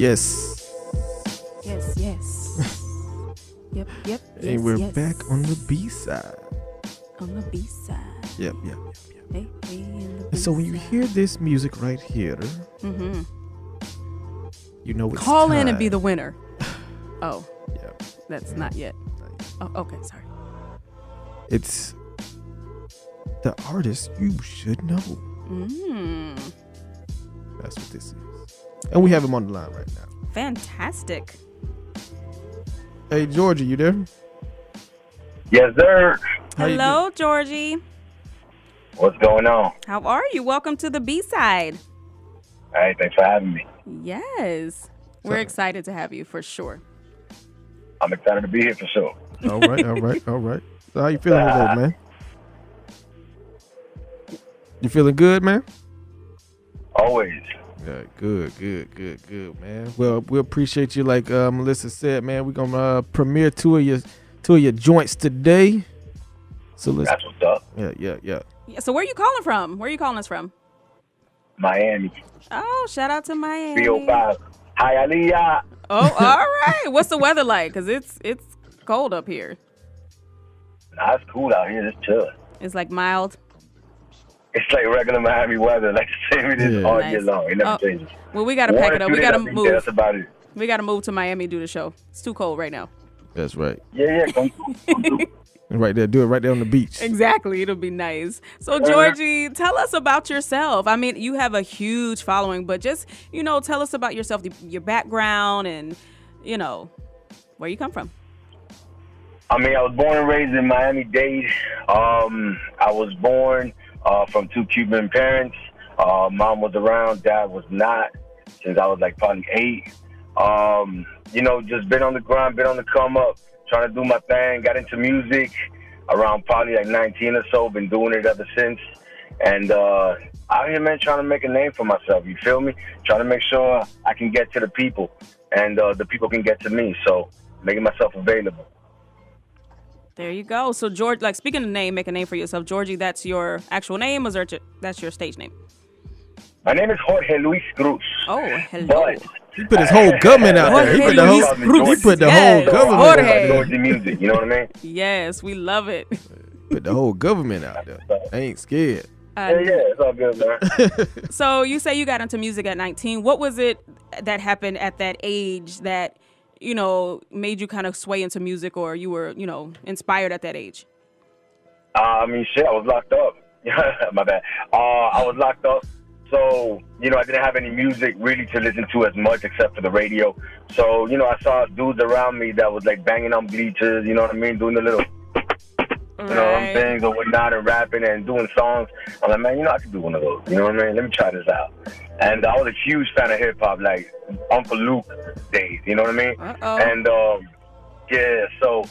Yes. Yes. Yep. And we're back on the B-side. On the B-side. Yep. Hey, in the And so when you hear this music right here, you know it's call time. in and be the winner. Oh. Yeah. That's not yet. Oh, okay, sorry. It's the artist you should know. That's what this is. And we have him on the line right now. Fantastic. Hey, Jor-G, you there? Yes, sir. How you Hello, Jor-G. What's going on? How are you? Welcome to the B-side. Hey, thanks for having me. Yes. We're excited to have you for sure. I'm excited to be here for sure. All right. So how you feeling today, man? You feeling good, man? Always. Yeah, good, man. Well, we appreciate you. Like Melissa said, man, we're gonna premiere two of your joints today. So let's. That's what's up. Yeah. So where are you calling from? Where are you calling us from? Miami. Oh, shout out to Miami. 305. Hi, Aliyah. Oh, all right. What's the weather like? Because it's cold up here. Nah, it's cool out here. It's chill. It's like mild. It's like regular Miami weather. Like the same it is all Nice. year long. It never changes. Well, we got to pack it up. We got to move. That's about it. We got to move to Miami to do the show. It's too cold right now. That's right. Yeah. Come through. Right there, do it right there on the beach. Exactly. It'll be nice. So, Jor-G, tell us about yourself. I mean, you have a huge following, but just, tell us about yourself, your background, and, where you come from. I mean, I was born and raised in Miami-Dade. I was born from two Cuban parents. Mom was around, dad was not, since I was like probably 8. Just been on the grind, been on the come up, trying to do my thing. Got into music around probably like 19 or so. Been doing it ever since. And out here, man, trying to make a name for myself. You feel me? Trying to make sure I can get to the people and the people can get to me. So making myself available. There you go. So, speaking of name, make a name for yourself. Jor-G, that's your actual name, or that's your stage name? My name is Jorge Luis Cruz. Oh, hello. But He put his whole government out there. He put the whole government. Like JorGMuziK, you know what I mean? Yes, we love it. Put the whole government out there. I ain't scared. Yeah, it's all good, man. So you say you got into music at 19. What was it that happened at that age that, made you kind of sway into music, or you were, inspired at that age? I was locked up. My bad. I was locked up. So, I didn't have any music really to listen to as much except for the radio. So, I saw dudes around me that was like banging on bleachers, you know what I mean? Doing the little, things or whatnot, and rapping and doing songs. I'm like, man, I could do one of those. You know what I mean? Let me try this out. And I was a huge fan of hip hop, like Uncle Luke days, you know what I mean? Uh-oh. And, so,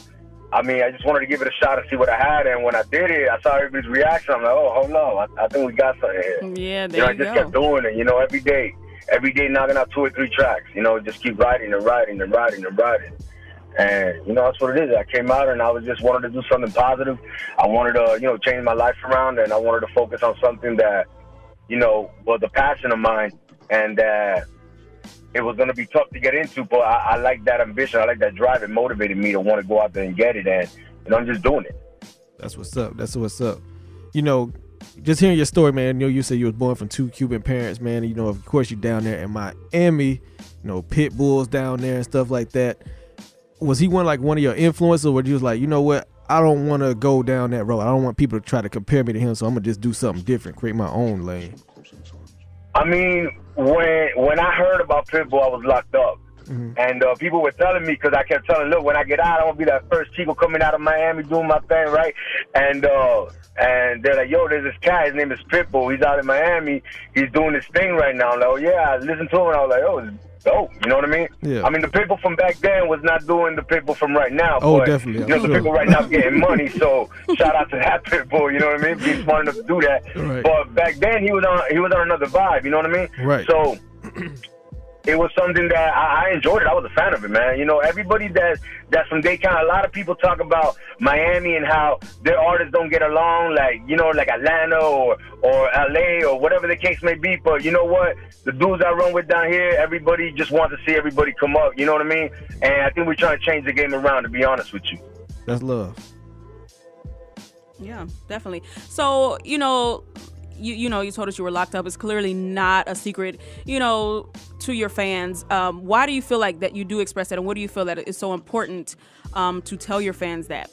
I just wanted to give it a shot and see what I had. And when I did it, I saw everybody's reaction. I'm like, oh, hold on. I think we got something here. Yeah, there I just kept doing it, every day knocking out 2 or 3 tracks, just keep writing. And, that's what it is. I came out and I was just wanted to do something positive. I wanted to, change my life around, and I wanted to focus on something that, was a passion of mine, and that it was going to be tough to get into, but I like that ambition. I like that drive. It motivated me to want to go out there and get it, and I'm just doing it. That's what's up. Just hearing your story, man. You said you was born from 2 Cuban parents, man. Of course, you're down there in Miami. Pit bulls down there and stuff like that. Was he one of your influences, or were you like, what? I don't want to go down that road. I don't want people to try to compare me to him, so I'm gonna just do something different, create my own lane. When I heard about Pitbull, I was locked up. Mm-hmm. And people were telling me, because I kept telling, look, when I get out, I want to be that first Chico coming out of Miami doing my thing, right? And they're like, yo, there's this guy, his name is Pitbull. He's out in Miami. He's doing this thing right now. I'm like, oh, yeah, I listened to him, and I was like, oh, it's dope. You know what I mean? Yeah. The Pitbull from back then was not doing the Pitbull from right now. Oh, but, definitely. The Pitbull right now is getting money, so shout out to that Pitbull, you know what I mean? Being smart enough to do that. Right. But back then, he was on another vibe, you know what I mean? Right. So it was something that I enjoyed it. I was a fan of it, man. You know, everybody that's from Dayton, a lot of people talk about Miami and how their artists don't get along, like, you know, like Atlanta or LA or whatever the case may be. But you know what? The dudes I run with down here, everybody just wants to see everybody come up. You know what I mean? And I think we're trying to change the game around, to be honest with you. That's love. Yeah, definitely. So, you know, you told us you were locked up. It's clearly not a secret, you know, to your fans. Why do you feel like that you do express that, and what do you feel that it's so important to tell your fans that?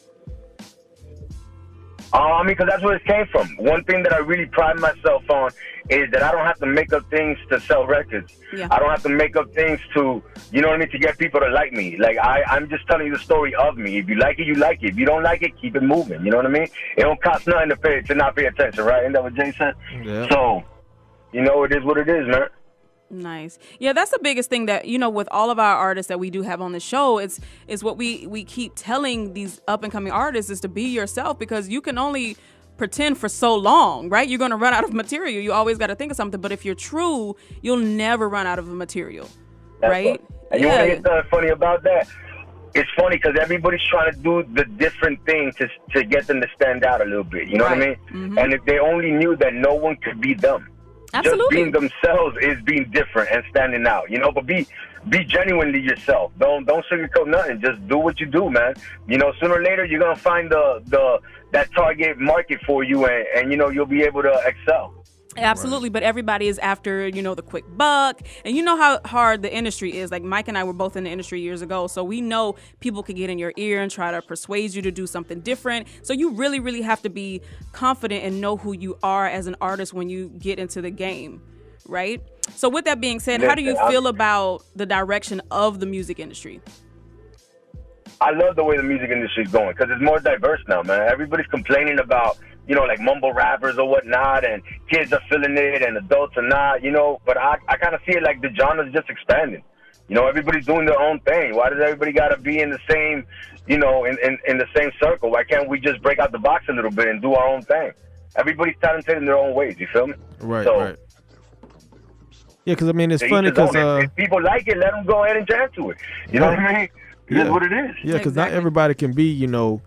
I mean, because that's where it came from. One thing that I really pride myself on is that I don't have to make up things to sell records. Yeah. I don't have to make up things to, you know what I mean, to get people to like me. Like, I'm just telling you the story of me. If you like it, you like it. If you don't like it, keep it moving. You know what I mean? It don't cost nothing to not pay attention, right? Isn't that what Jay said? Yeah. So, you know, it is what it is, man. Nice. Yeah, that's the biggest thing that, you know, with all of our artists that we do have on the show, is what we keep telling these up and coming artists is to be yourself, because you can only pretend for so long, right? You're going to run out of material. You always got to think of something. But if you're true, you'll never run out of material, right? And you want to get something funny about that? It's funny because everybody's trying to do the different thing to get them to stand out a little bit. You know what I mean? Mm-hmm. And if they only knew that no one could be them. Absolutely. Just being themselves is being different and standing out, you know. But be genuinely yourself. Don't sugarcoat nothing. Just do what you do, man. You know, sooner or later you're gonna find that target market for you, and you know you'll be able to excel. Absolutely, but everybody is after, you know, the quick buck. And you know how hard the industry is. Like, Mike and I were both in the industry years ago, so we know people could get in your ear and try to persuade you to do something different. So you really, really have to be confident and know who you are as an artist when you get into the game, right? So with that being said, how do you feel about the direction of the music industry? I love the way the music industry is going because it's more diverse now, man. Everybody's complaining about, you know, like mumble rappers or whatnot, and kids are feeling it and adults are not, you know. But I kind of see it like the genre's just expanding. You know, everybody's doing their own thing. Why does everybody got to be in the same, you know, in the same circle? Why can't we just break out the box a little bit and do our own thing? Everybody's talented in their own ways, you feel me? Right, so, right. Yeah, because, I mean, it's funny because... if people like it, let them go ahead and jam to it. You know what I mean? It is what it is. Yeah, because not everybody can be, you know,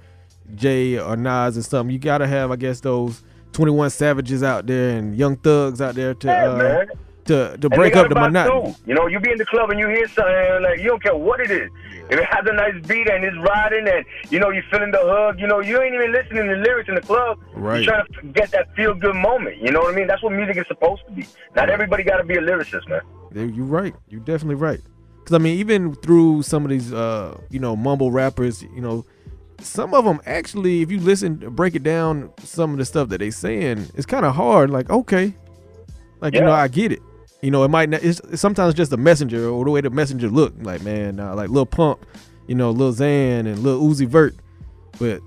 Jay or Nas or something. You got to have, I guess, those 21 Savages out there and Young Thugs out there to break up the monotony. You know, you be in the club and you hear something, like, you don't care what it is. Yeah. If it has a nice beat and it's riding and, you know, you're feeling the hug, you know, you ain't even listening to the lyrics in the club. Right. You're trying to get that feel-good moment. You know what I mean? That's what music is supposed to be. Not everybody got to be a lyricist, man. You're right. You're definitely right. Because, I mean, even through some of these, you know, mumble rappers, you know, some of them actually, if you listen, break it down, some of the stuff that they saying, it's kind of hard. Like, okay, like, you know, I get it. You know, it might not, it's sometimes just the messenger or the way the messenger look. Like, man, like Lil Pump, you know, Lil Xan and Lil Uzi Vert. But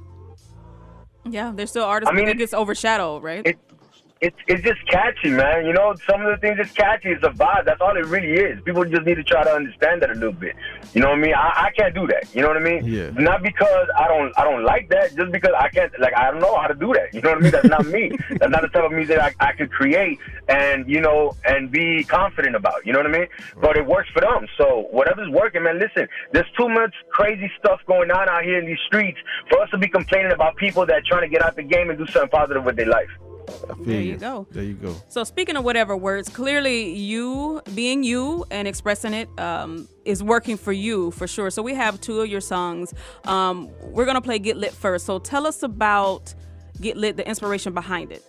yeah, there's still artists that gets overshadowed, right? It's just catchy, man. You know, some of the things that's catchy is a vibe. That's all it really is. People just need to try to understand that a little bit. You know what I mean? I can't do that. You know what I mean? Yeah. Not because I don't like that, just because I can't, like, I don't know how to do that. You know what I mean? That's not me. That's not the type of music I could create and, you know, and be confident about. You know what I mean? Right. But it works for them. So whatever's working, man, listen, there's too much crazy stuff going on out here in these streets for us to be complaining about people that are trying to get out the game and do something positive with their life. There you go. There you go. So speaking of whatever words, clearly you being you and expressing it is working for you for sure. So we have two of your songs. We're going to play Get Lit first. So tell us about Get Lit, the inspiration behind it.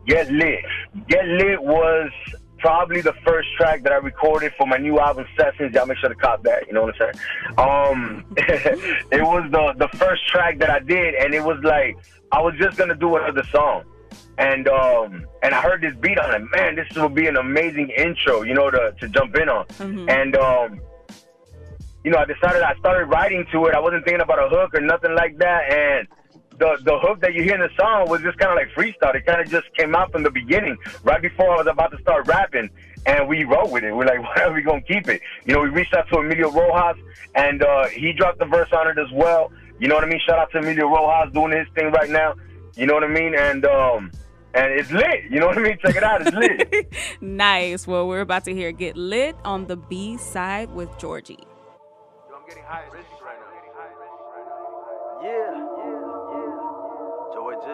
Get Lit. Get Lit was probably the first track that I recorded for my new album Sessions. Y'all make sure to cop that, you know what I'm saying? It was the first track that I did, and it was like I was just gonna do another song. And I heard this beat on it. Man, this will be an amazing intro, you know, to jump in on. Mm-hmm. And you know, I started writing to it. I wasn't thinking about a hook or nothing like that, and the hook that you hear in the song was just kind of like freestyle. It kind of just came out from the beginning, right before I was about to start rapping, and we wrote with it. We're like, why are we going to keep it? You know, we reached out to Emilio Rojas, and he dropped the verse on it as well. You know what I mean? Shout out to Emilio Rojas doing his thing right now. You know what I mean? And and it's lit. You know what I mean? Check it out, it's lit. Nice. Well, we're about to hear Get Lit on the B side with Jor-G. I'm getting high right now. Yeah. Jor-G.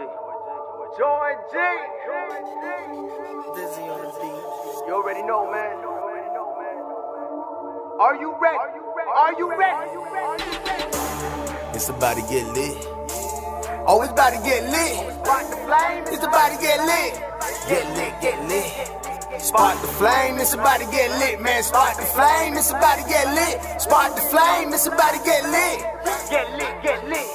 Dizzy on the beat. You already know, man. Are you ready? Are you ready? It's about to get lit. Oh, it's about to get lit. It's about to get lit. Get lit, get lit. Spark the flame, it's about to get lit, man. Spark the flame, it's about to get lit. Spark the flame, it's about to get lit. Get lit, get lit.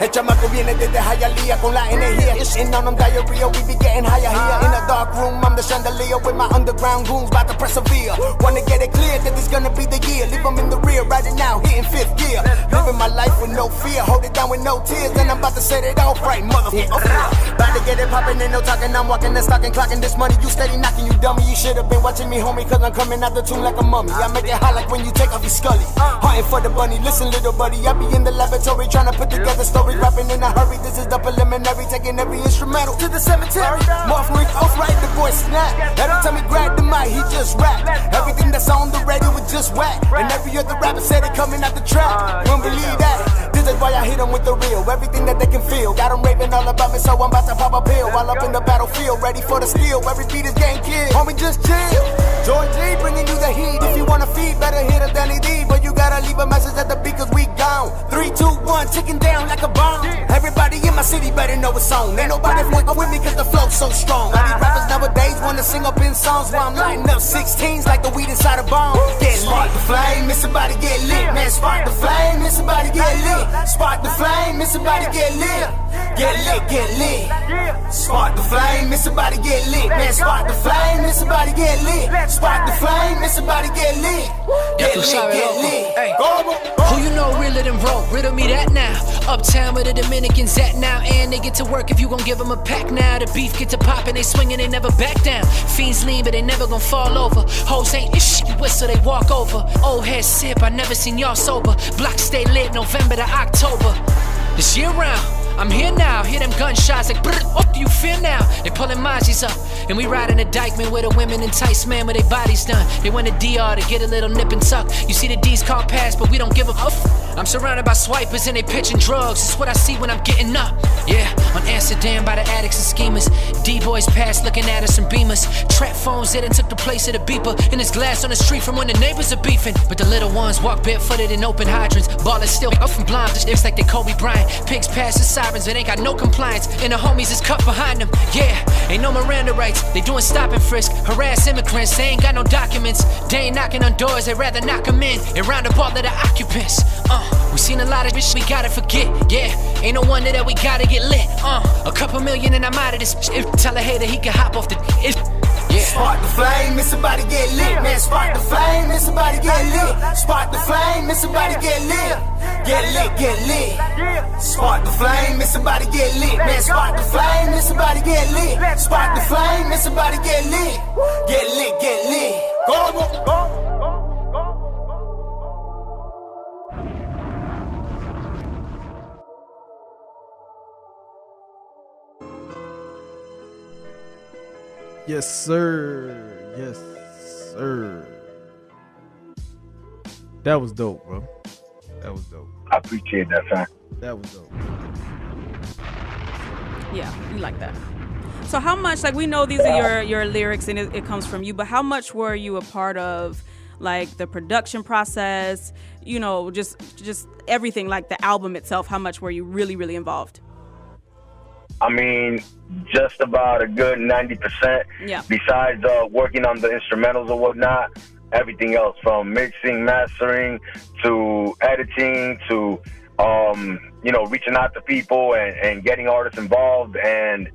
El chamaco viene desde Hialeah con la energía. Shitting on them diarrhea, we be getting higher here. In a dark room, I'm the chandelier with my underground goons, about to persevere. Wanna get it clear that this gonna be the year. Leave them in the rear, right now, hitting fifth gear. Living my life with no fear, hold it down with no tears. Then I'm about to set it off right, motherfucker. About to get it poppin', ain't no talking. I'm walking the stock and clocking this money. You steady knocking, you dummy. You should've been watching me, homie, cause I'm coming out the tomb like a mummy. I make it hot like when you take off your scully. Hunting for the bunny, listen, little buddy. I be in the laboratory trying to put together stories. Rapping in a hurry, this is the preliminary. Taking every instrumental to the cemetery. Morph link off right, the boy snap. Every time he grab the mic, he just rap. Everything that's on the radio is just whack. And every other rapper said it coming out the trap. Wouldn't believe that. This is why I hit them with the real. Everything that they can feel. Got them raving all about me, so I'm about to pop a pill. While up in the battlefield, ready for the steal. Every beat is getting killed. Homie, just chill. Jor-G bringing you the heat. If you wanna feed, better hit a LED. But you gotta leave a message at the beat, cause we gone. 3, 2, 1, ticking down like a bomb. Everybody in my city better know it's on. Ain't nobody fucking with me cause the flow's so strong. All these rappers nowadays wanna sing up in songs while I'm lighting up 16s like the weed inside a bomb. Get spark the flame, it's about to get lit. Man, spark the flame, it's about to get lit. Spark the flame, it's about to get lit. Get lit, get lit. Spark the flame, it's about to get lit. Man, spark the flame, it's about to get lit. Spark the flame, it's about to get lit. Get lit, get lit. Who you know realer than Ro? Riddle me that now. Uptown where the Dominicans at now. And they get to work if you gon' give them a pack now. The beef get to poppin', they swingin', they never back down. Fiends lean, but they never gon' fall over. Hoes ain't ish, you whistle, they walk over. Old head sip, I never seen y'all sober. Blocks stay lit November to October. This year round, I'm here now, hear them gunshots like brrr, what do you fear now? They pulling Mazis up, and we riding the Dykeman where the women entice man with their bodies done. They went to DR to get a little nip and tuck. You see the D's car pass, but we don't give a f. I'm surrounded by swipers and they pitching drugs. It's what I see when I'm getting up. Yeah, on Amsterdam by the addicts and schemers. D-boys pass looking at us in beamers. Trap phones that took the place of the beeper. And there's glass on the street from when the neighbors are beefing. But the little ones walk barefooted in open hydrants. Ballers still up from blind, it's like they Kobe Bryant. Pigs passing sirens, it ain't got no compliance. And the homies is cut behind them. Yeah, ain't no Miranda rights. They doing stop and frisk. Harass immigrants, they ain't got no documents. They ain't knocking on doors, they rather knock them in. And round up all of the occupants. We seen a lot of bitch, we gotta forget. Yeah, ain't no wonder that we gotta get lit. A couple million and I'm out of this. If tell a hater he can hop off the. Yeah. Spark the flame, it's about to get lit. Man, spark the flame, it's about to get lit. Spark the flame, it's about to get lit. Get lit, get lit. Spark the flame, it's about to get lit. Man, spark the flame, it's about to get lit. Spark the flame, it's about to get lit. Get lit, get lit. Go, go. Yes, sir. Yes, sir. That was dope, bro. That was dope. I appreciate that, fam. That was dope. Yeah, we like that. So how much, like we know these are your lyrics and it comes from you, but how much were you a part of like the production process, you know, just everything, like the album itself? How much were you really, really involved? I mean, just about a good 90%. Yeah. Besides working on the instrumentals or whatnot, everything else from mixing, mastering, to editing, to reaching out to people and getting artists involved, and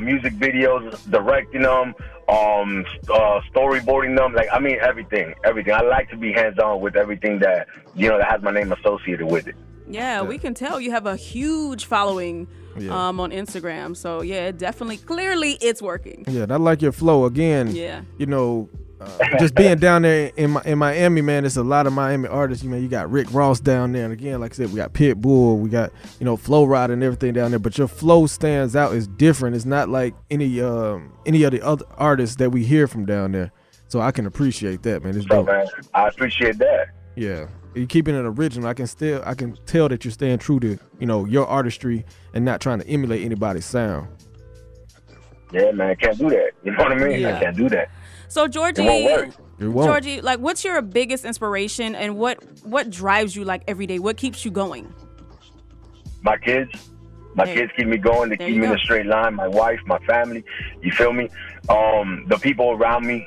music videos, directing them, storyboarding them. Like, I mean, everything. I like to be hands-on with everything that that has my name associated with it. Yeah, we can tell you have a huge following on Instagram. So yeah, definitely, clearly it's working. Yeah, and I like your flow. Again, yeah. just being down there in Miami, man, there's a lot of Miami artists. You got Rick Ross down there, and again, like I said, we got Pitbull, we got Flo Rida and everything down there. But your flow stands out. It's different. It's not like any of the other artists that we hear from down there. So I can appreciate that, man. It's dope. Man, I appreciate that. Yeah, you keeping it original. I can tell that you're staying true to your artistry and not trying to emulate anybody's sound. Yeah, man, I can't do that. You know what I mean? Yeah. I can't do that. So Jor-G, It won't work. Jor-G, like, what's your biggest inspiration and what drives you like every day? What keeps you going? My kids. My kids keep me going. They keep me in a straight line. My wife, my family. You feel me? The people around me.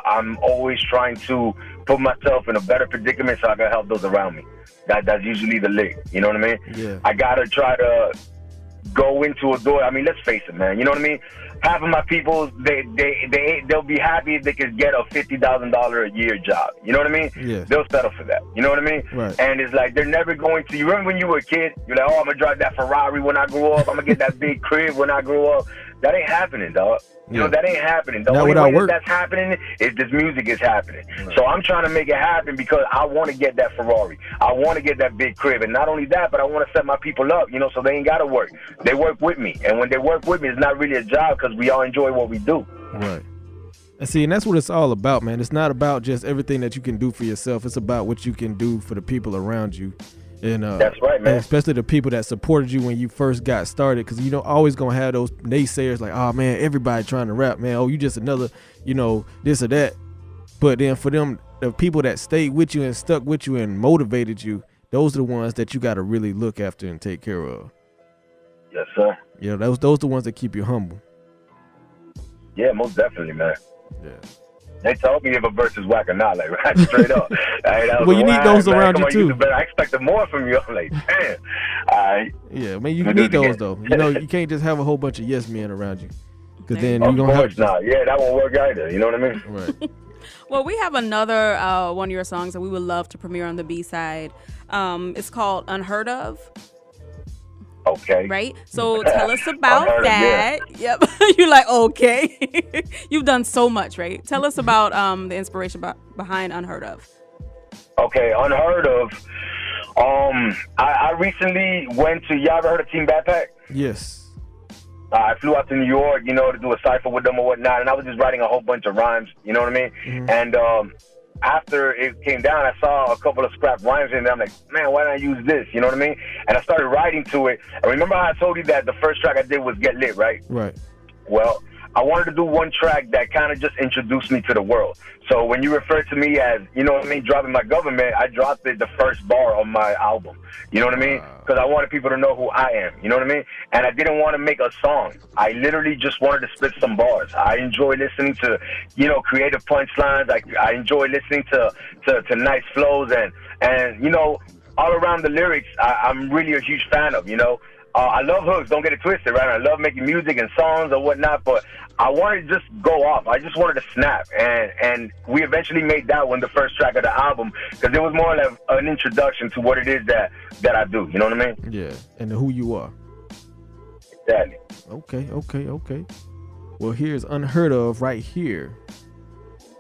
I'm always trying to put myself in a better predicament so I can help those around me. That's usually the lick. You know what I mean? Yeah. I gotta try to go into a door. I mean, let's face it, man. You know what I mean? Half of my people, they'll be happy if they could get a $50,000 a year job. You know what I mean? Yes. They'll settle for that. You know what I mean? Right. And it's like they're never going to. You remember when you were a kid? You're like, oh, I'm gonna drive that Ferrari when I grow up. I'm gonna get that big crib when I grow up. That ain't happening, dog. You know, that ain't happening. The only way that's happening is this music is happening. Right. So I'm trying to make it happen because I want to get that Ferrari. I want to get that big crib. And not only that, but I want to set my people up, so they ain't got to work. They work with me. And when they work with me, it's not really a job because we all enjoy what we do. Right. And that's what it's all about, man. It's not about just everything that you can do for yourself. It's about what you can do for the people around you. And that's right, man. Especially the people that supported you when you first got started, because always gonna have those naysayers like, oh man, everybody trying to rap, man. Oh, you just another, this or that. But then for them, the people that stayed with you and stuck with you and motivated you, those are the ones that you got to really look after and take care of. Yes, sir. Those are the ones that keep you humble. Yeah, most definitely, man. Yeah. They told me if a verse is whack or not, like right straight up. Well, you need those around you too. I expected more from you. I'm like, damn. All right. Yeah, man, you need those though. You can't just have a whole bunch of yes men around you, because then you're gonna have. Not. Yeah, that won't work either. You know what I mean? Right. Well, we have another one of your songs that we would love to premiere on the B-side. It's called Unheard Of. Okay. Right? So tell us about that. Yep. You're like, okay. You've done so much, right? Tell us about the inspiration behind Unheard Of. Okay, Unheard Of. I recently went to, y'all ever heard of Team Backpack? Yes. I flew out to New York, to do a cypher with them or whatnot, and I was just writing a whole bunch of rhymes, you know what I mean? Mm-hmm. And after it came down, I saw a couple of scrap rhymes in there. I'm like, man, why not use this? You know what I mean? And I started writing to it. And remember how I told you that the first track I did was Get Lit, right? Right. Well, I wanted to do one track that kind of just introduced me to the world. So when you refer to me as, dropping my government, I dropped it the first bar on my album. You know what I mean? Because I wanted people to know who I am. You know what I mean? And I didn't want to make a song. I literally just wanted to spit some bars. I enjoy listening to, creative punchlines. I enjoy listening to nice flows and all around the lyrics. I'm really a huge fan of, I love hooks, don't get it twisted, right? I love making music and songs or whatnot, but I wanted to just go off. I just wanted to snap. And we eventually made that one the first track of the album because it was more like an introduction to what it is that I do. You know what I mean? Yeah, and who you are. Exactly. Okay. Well, here's Unheard Of right here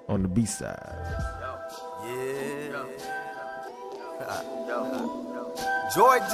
on the B-side. Jor-G.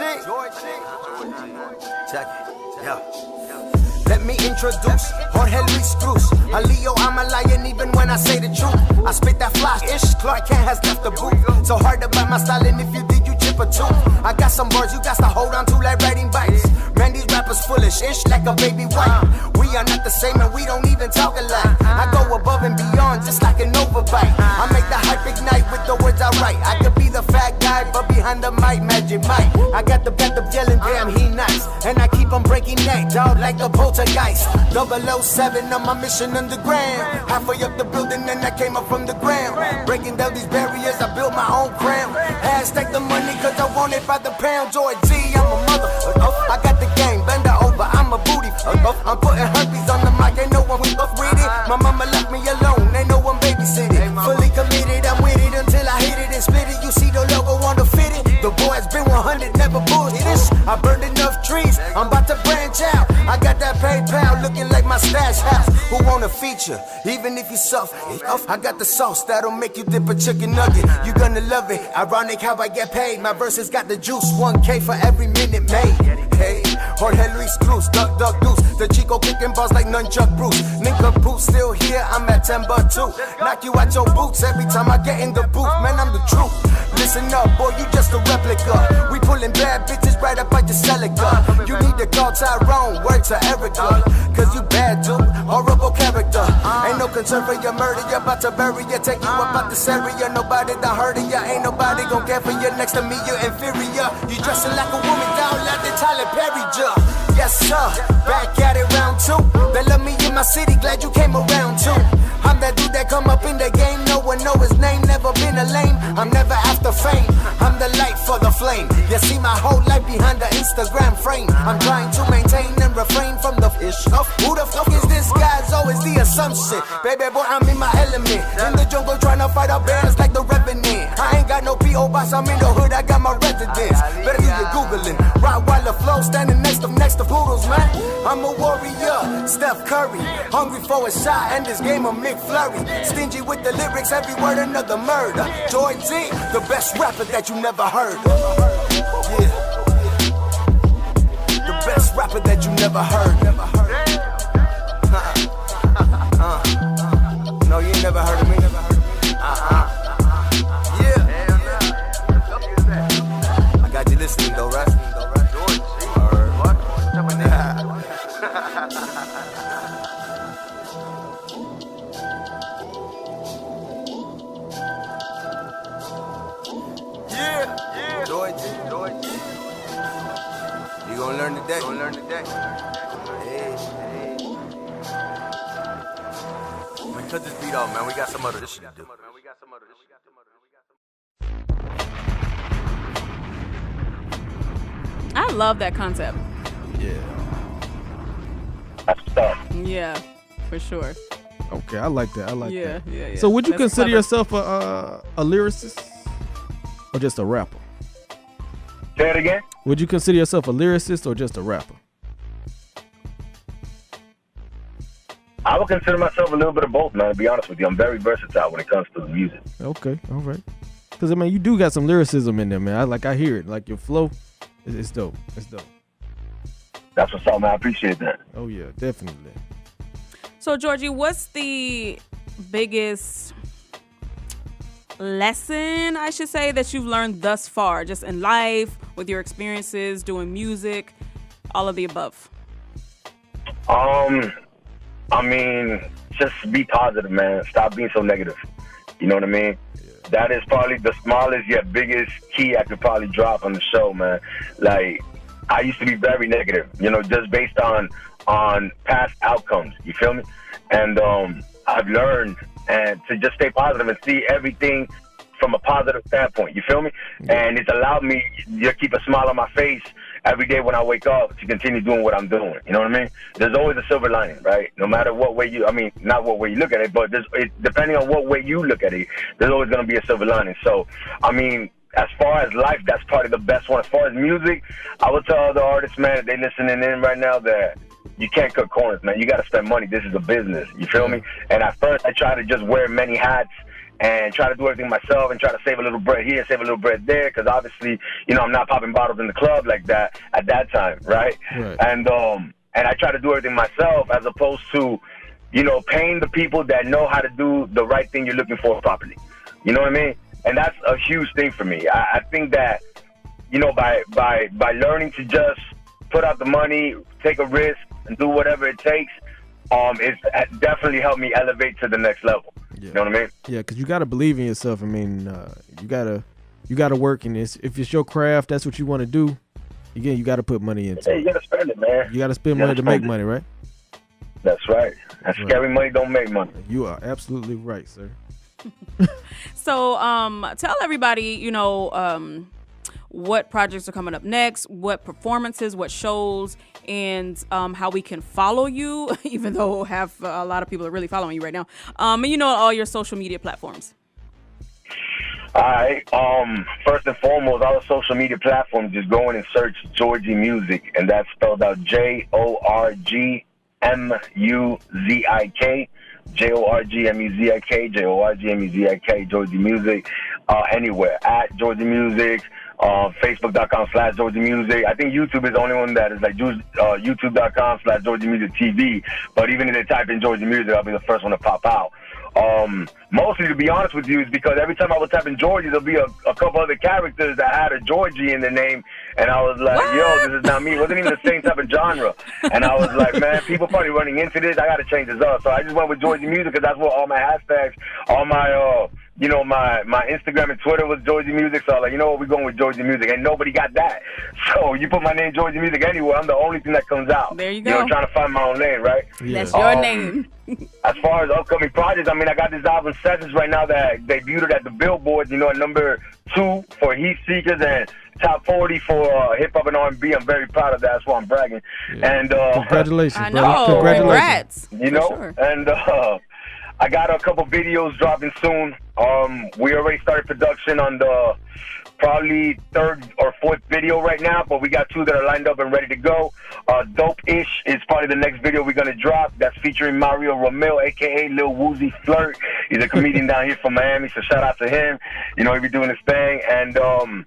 Check it. Let me introduce Jorge Luis Cruz. A Leo, I'm a lion even when I say the truth. I spit that fly-ish, Clark Kent has left the booth. So hard to buy my style, and if you did, you chip a tooth. I got some bars you got to hold on to like riding bikes. Man, these rappers foolish-ish like a baby white. We are not the same and we don't even talk alike. I go above and beyond just like an overbite. I make the hype ignite with the words I write. I could be the fat guy, but behind the mic, Magic Mike. I got the yelling, damn, he nice. And I keep on breaking neck, dog, like a poltergeist. 007 on my mission underground. Halfway up the building and I came up from the ground. Breaking down these barriers, I built my own crown. Hashtag the money cause I want it by the pound. Jor-G, I'm a mother. I got the game, bend her over, I'm a booty. I'm putting herpes on the mic, ain't no one with it. My mama left me alone, ain't no one babysitting. Fully committed, I'm with it until I hit it and split it. You see the logo on the fitted. The boy's been 100, never bullshit. I burned enough trees, I'm about to branch branch out. I got that PayPal looking like my stash house. Who want a feature? Even if you soft, I got the sauce that'll make you dip a chicken nugget. You gonna love it. Ironic how I get paid. My verses got the juice. 1K for every minute made. Hey, Jorge Luis Cruz, duck, goose. The Chico kicking balls like nunchuck Bruce. Ninka Boots still here. I'm at 10 but 2. Knock you out your boots every time I get in the booth. Man, I'm the truth. Listen up, boy, you just a replica. We pulling bad bitches right up at your Celica. You need to call Tyrone, word to Erica. Cause you bad, dude, horrible character. Ain't no concern for your murder, you're about to bury you. Take you up out this area, nobody done heard of ya. Ain't nobody gon' care for you, next to me you're inferior. You dressing like a woman down like the Tyler Perry ja. Yes sir, back at it round 2. They love me in my city, glad you came around too. I'm that dude that come up in the game, no one know his name, never been a lame. I'm never after fame, I'm the light for the flame. You see my whole life behind the Instagram frame. I'm trying to maintain and refrain from the fish. Who the fuck is this guy? It's always the assumption. Baby boy, I'm in my element. In the jungle trying to fight our bears like the Revenant. I ain't got no P.O. box, I'm in the hood, I got my residence. Better get you Googling. Rottweiler flow, standing next to poodles, man. I'm a warrior, Steph Curry. Hungry for a shot and this game of McFlurry. Stingy with the lyrics, every word another murder. Jor-G, the best rapper that you never heard. Yeah. The best rapper that you never heard. No, you ain't never heard of me. Yeah. I got you listening though, right? Yeah. Jor-G. You gonna learn today. Hey. Man, cut this beat off, man. We got some other shit to do. I love that concept. Yeah. That's tough. Yeah, for sure. Okay, I like that. Yeah. So would you That's consider clever. yourself a lyricist or just a rapper? Say it again. Would you consider yourself a lyricist or just a rapper? I would consider myself a little bit of both, man. To be honest with you, I'm very versatile when it comes to the music. Okay, all right. Because I mean, you do got some lyricism in there, man. I hear it. Like your flow, it's dope. It's dope. That's what's up, man. I appreciate that. Oh yeah, definitely. So, Jor-G, what's the biggest lesson, I should say, that you've learned thus far, just in life, with your experiences, doing music, all of the above? I mean, just be positive, man. Stop being so negative. You know what I mean? Yeah. That is probably the smallest yet biggest key I could probably drop on the show, man. Like, I used to be very negative, you know, just based on past outcomes. You feel me? And I've learned and to just stay positive and see everything from a positive standpoint. You feel me? Yeah. And it's allowed me to keep a smile on my face every day when I wake up to continue doing what I'm doing. You know what I mean? There's always a silver lining, right? No matter what way not what way you look at it, but depending on what way you look at it, there's always going to be a silver lining. So, I mean, as far as life, that's probably the best one. As far as music, I would tell other artists, man, if they listening in right now, that you can't cut corners, man. You got to spend money. This is a business. You feel me? And at first, I tried to just wear many hats and try to do everything myself and try to save a little bread here, save a little bread there, because obviously, you know, I'm not popping bottles in the club like that at that time, right? And I try to do everything myself as opposed to, you know, paying the people that know how to do the right thing you're looking for properly. You know what I mean? And that's a huge thing for me. I think that, you know, by learning to just put out the money, take a risk, and do whatever it takes, it's definitely helped me elevate to the next level. Yeah. You know what I mean? Yeah, because you got to believe in yourself. I mean, you gotta work in this. If it's your craft, that's what you want to do. Again, you got to put money into it. You got to spend it, man. You got to spend money to make money, right? That's right. That's scary money don't make money. You are absolutely right, sir. So, tell everybody, you know, what projects are coming up next, what performances, what shows, and how we can follow you, even though a lot of people are really following you right now. And you know, all your social media platforms. All right. First and foremost, all the social media platforms, just go in and search JorGMuziK, and that's spelled out JorGMuzik, JorGMuzik, JorGMuzik, JorGMuzik, anywhere at JorGMuzik. Facebook.com/JorGMuzik. I think YouTube is the only one that is like YouTube.com/JorGMuzik TV. But even if they type in JorGMuzik, I'll be the first one to pop out. Mostly, to be honest with you, is because every time I would type in Jor-G, there'll be a couple other characters that had a Jor-G in their name, and I was like, yo, this is not me. It wasn't even the same type of genre. And I was like, man, people probably running into this. I got to change this up. So I just went with JorGMuzik because that's what all my hashtags, all my, my Instagram and Twitter was JorGMuzik. So I was like, you know what, we're going with JorGMuzik. And nobody got that. So you put my name JorGMuzik anywhere, I'm the only thing that comes out. There you go. You know, trying to find my own lane, right? Yeah. That's your name. As far as upcoming projects, I mean, I got this album Sessions right now that debuted at the Billboard, at number 2 for Heat Seekers and top 40 for hip hop and R&B. I'm very proud of that. That's why I'm bragging. Yeah. And congratulations, I brother. know. Congratulations. Congrats. Sure. And I got a couple videos dropping soon. We already started production on the probably 3rd or 4th video right now, but we got 2 that are lined up and ready to go. Dope-ish is probably the next video we're going to drop. That's featuring Mario Romeo, a.k.a. Lil Woozy Flirt. He's a comedian down here from Miami, so shout out to him. He be doing his thing. And, I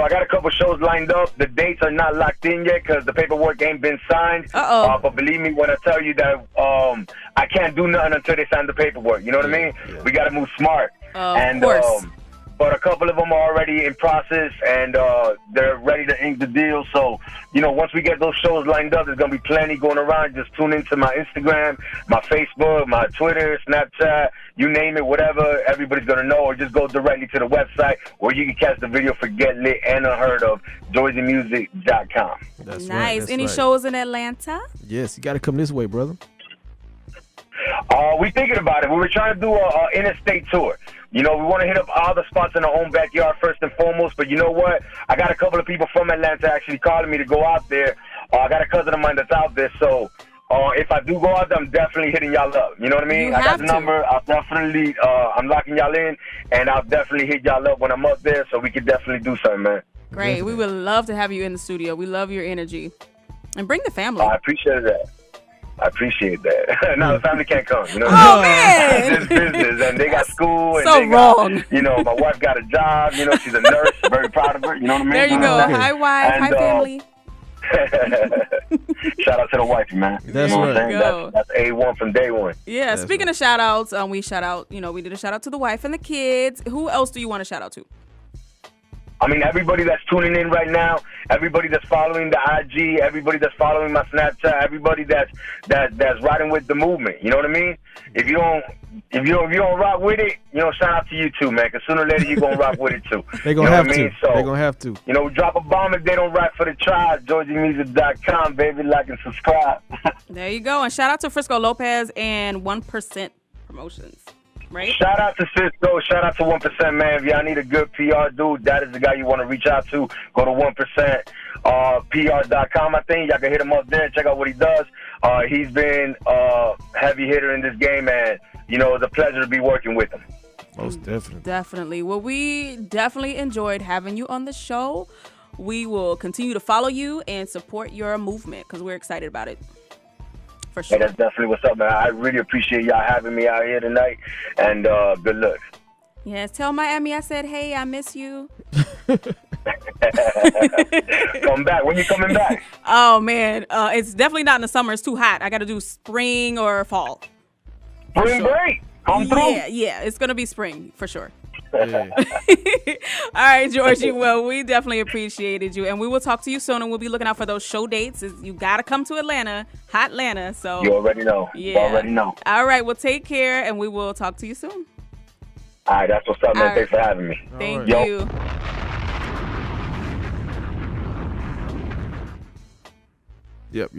got a couple shows lined up. The dates are not locked in yet because the paperwork ain't been signed. But believe me when I tell you that I can't do nothing until they sign the paperwork. You know what I mean? Yeah. We got to move smart. Of course. But a couple of them are already in process, and they're ready to ink the deal. So, once we get those shows lined up, there's going to be plenty going around. Just tune into my Instagram, my Facebook, my Twitter, Snapchat, you name it, whatever. Everybody's going to know. Or just go directly to the website where you can catch the video for Get Lit and Unheard of, JorGMuzik.com. That's Nice. right. That's Any right. shows in Atlanta? Yes, you got to come this way, brother. We thinking about it. We were trying to do a interstate tour. We want to hit up all the spots in our own backyard first and foremost. But you know what? I got a couple of people from Atlanta actually calling me to go out there. I got a cousin of mine that's out there. So if I do go out there, I'm definitely hitting y'all up. You know what I mean? You I got have the to. number. I'll definitely, I'm locking y'all in. And I'll definitely hit y'all up when I'm up there. So we can definitely do something, man. Great. We would love to have you in the studio. We love your energy. And bring the family. I appreciate that. No, the family can't come. You know what Oh, I mean? man. It's just business, and they got school, and So they got, wrong. my wife got a job. She's a nurse. Very proud of her. You know what I mean? There you go. Hi, wife. And, Hi, family. Shout out to the wifey, man. That's you know what right. I'm saying? Go. That's A1 from day one. Yeah, That's speaking of shout outs, we shout out, we did a shout out to the wife and the kids. Who else do you want to shout out to? I mean, everybody that's tuning in right now, everybody that's following the IG, everybody that's following my Snapchat, everybody that's riding with the movement. You know what I mean? If you don't rock with it, shout out to you too, man. Because sooner or later you're gonna rock with it too. They're gonna have to. So, They're gonna have to. Drop a bomb if they don't rock for the tribe. JorGMuzik.com, baby. Like and subscribe. There you go. And shout out to Frisco Lopez and 1% Promotions. Right? Shout out to Cisco. Shout out to 1%, man. If y'all need a good PR dude, that is the guy you want to reach out to. Go to 1%. PR.com, I think. Y'all can hit him up there and check out what he does. He's been a heavy hitter in this game, and, it's a pleasure to be working with him. Most definitely. Definitely. Well, we definitely enjoyed having you on the show. We will continue to follow you and support your movement because we're excited about it. For Hey, sure. that's definitely what's up, man. I really appreciate y'all having me out here tonight, and good luck. Yes, tell Miami I said, hey, I miss you. Come back. When you coming back? Oh, man. It's definitely not in the summer. It's too hot. I got to do spring or fall. Spring break. Come through. Yeah. It's going to be spring for sure. Yeah. All right, Jor-G. Well, we definitely appreciated you, and we will talk to you soon, and we'll be looking out for those show dates. You got to come to Atlanta, hot Atlanta. So You already know. Yeah. You already know. All right, well, take care, and we will talk to you soon. All right, that's what's up, man. All right. Thanks for having me. Thank Yo. you. Yep.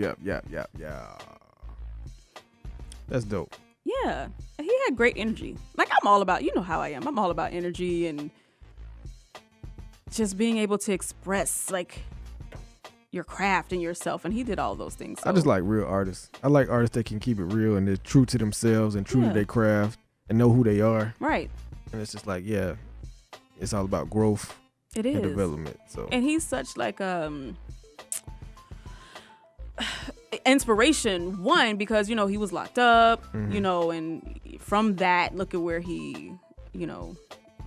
That's dope. Yeah, he had great energy. Like, I'm all about, how I am. I'm all about energy and just being able to express, like, your craft and yourself. And he did all those things. So. I just like real artists. I like artists that can keep it real and they're true to themselves and true to their craft and know who they are. Right. And it's just like, yeah, it's all about growth It and is. development. So And he's such like inspiration, one, because you know he was locked up, you know, and from that, look at where he, you know,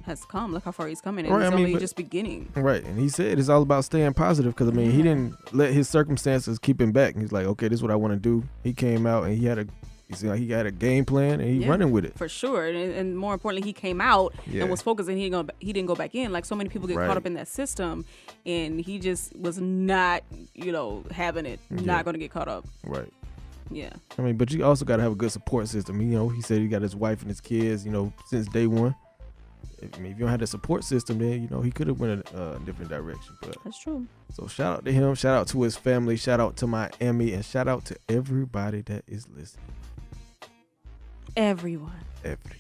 has come. Look how far he's coming, and Right, it's I mean, only but- just beginning. right, and he said it's all about staying positive because I mean he didn't let his circumstances keep him back. He's like, okay, this is what I want to do. He came out and he seemed like he had a game plan and he Yeah, running with it. for sure. And more importantly, he came out Yeah. and was focused, and he didn't go back in. Like so many people get Right. caught up in that system, and he just was not, you know, having it. Yeah. Not going to get caught up. Right. Yeah. I mean, but you also got to have a good support system. You know, he said he got his wife and his kids, you know, since day one. I mean, if you don't have the support system, then, you know, he could have went a different direction. But That's true. so shout out to him, shout out to his family, shout out to Miami, and shout out to everybody that is listening. Everyone. Everyone.